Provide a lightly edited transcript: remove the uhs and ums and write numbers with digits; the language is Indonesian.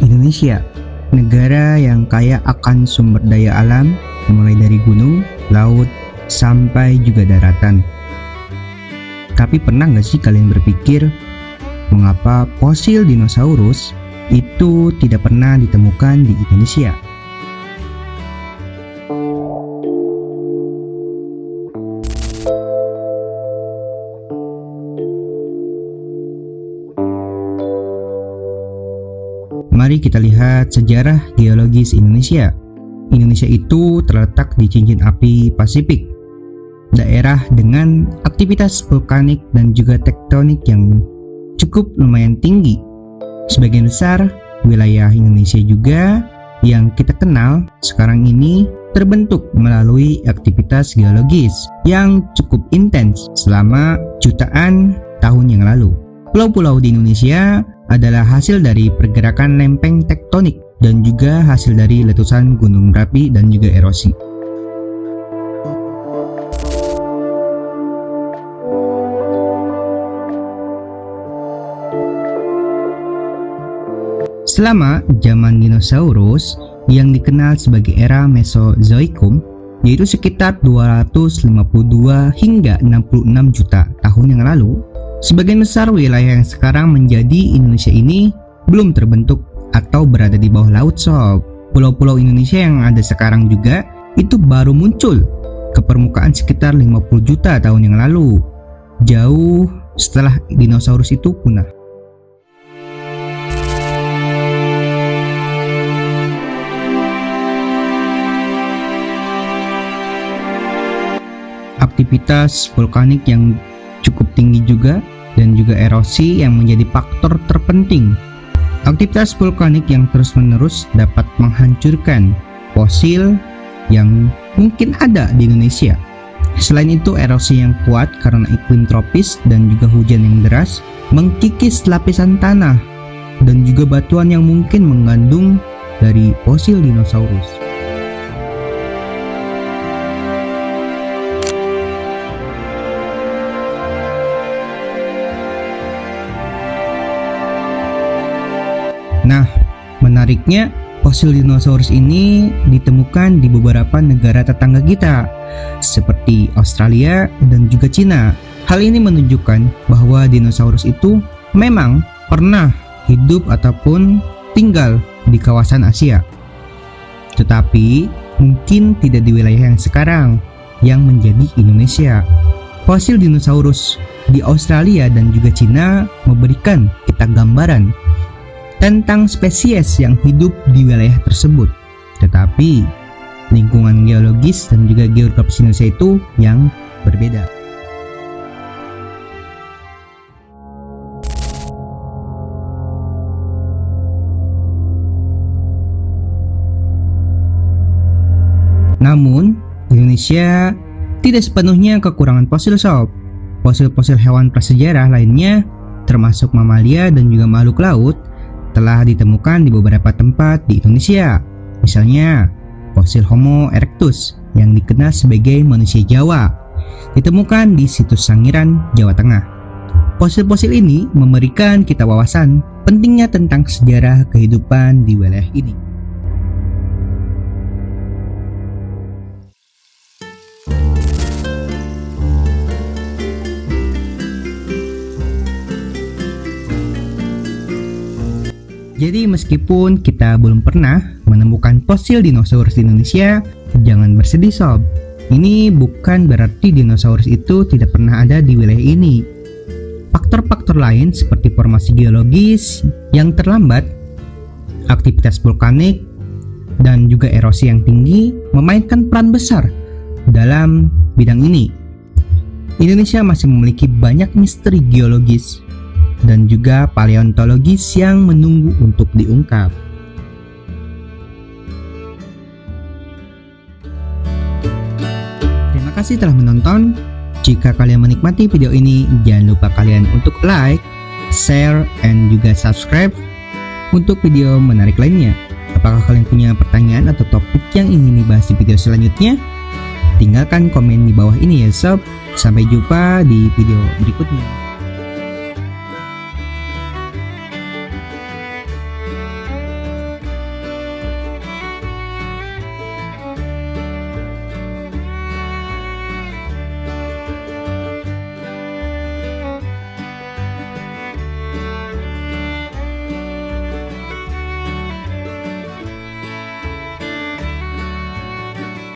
Indonesia, negara yang kaya akan sumber daya alam, mulai dari gunung, laut, sampai juga daratan. Tapi pernah nggak sih kalian berpikir, mengapa fosil dinosaurus itu tidak pernah ditemukan di Indonesia? Mari kita lihat sejarah geologis Indonesia. Indonesia itu terletak di cincin api Pasifik, daerah dengan aktivitas vulkanik dan juga tektonik yang cukup lumayan tinggi. Sebagian besar wilayah Indonesia juga yang kita kenal sekarang ini terbentuk melalui aktivitas geologis yang cukup intens selama jutaan tahun yang lalu. Pulau-pulau di Indonesia adalah hasil dari pergerakan lempeng tektonik dan juga hasil dari letusan gunung berapi dan juga erosi. Selama zaman dinosaurus yang dikenal sebagai era Mesozoikum, yaitu sekitar 252 hingga 66 juta tahun yang lalu, sebagian besar wilayah yang sekarang menjadi Indonesia ini belum terbentuk atau berada di bawah laut sob. Pulau-pulau Indonesia yang ada sekarang juga itu baru muncul ke permukaan sekitar 50 juta tahun yang lalu, jauh setelah dinosaurus itu punah. Aktivitas vulkanik yang cukup tinggi juga dan juga erosi yang menjadi faktor terpenting. Aktivitas vulkanik yang terus-menerus dapat menghancurkan fosil yang mungkin ada di Indonesia. Selain itu, erosi yang kuat karena iklim tropis dan juga hujan yang deras mengkikis lapisan tanah dan juga batuan yang mungkin mengandung dari fosil dinosaurus. Nah, menariknya fosil dinosaurus ini ditemukan di beberapa negara tetangga kita, seperti Australia dan juga Cina. Hal ini menunjukkan bahwa dinosaurus itu memang pernah hidup ataupun tinggal di kawasan Asia. Tetapi mungkin tidak di wilayah yang sekarang, yang menjadi Indonesia. Fosil dinosaurus di Australia dan juga Cina memberikan kita gambaran tentang spesies yang hidup di wilayah tersebut. Tetapi lingkungan geologis dan juga geografis Indonesia itu yang berbeda. Namun, Indonesia tidak sepenuhnya kekurangan fosil sob. Fosil-fosil hewan prasejarah lainnya, termasuk mamalia dan juga makhluk laut, telah ditemukan di beberapa tempat di Indonesia. Misalnya, fosil Homo erectus yang dikenal sebagai manusia Jawa ditemukan di situs Sangiran, Jawa Tengah. Fosil-fosil ini memberikan kita wawasan pentingnya tentang sejarah kehidupan di wilayah ini. Jadi meskipun kita belum pernah menemukan fosil dinosaurus di Indonesia, jangan bersedih sob. Ini bukan berarti dinosaurus itu tidak pernah ada di wilayah ini. Faktor-faktor lain seperti formasi geologis yang terlambat, aktivitas vulkanik, dan juga erosi yang tinggi memainkan peran besar dalam bidang ini. Indonesia masih memiliki banyak misteri geologis dan juga paleontologis yang menunggu untuk diungkap. Terima kasih telah menonton. Jika kalian menikmati video ini, jangan lupa kalian untuk like, share, and juga subscribe untuk video menarik lainnya. Apakah kalian punya pertanyaan atau topik yang ingin dibahas di video selanjutnya? Tinggalkan komen di bawah ini ya sob. Sampai jumpa di video berikutnya.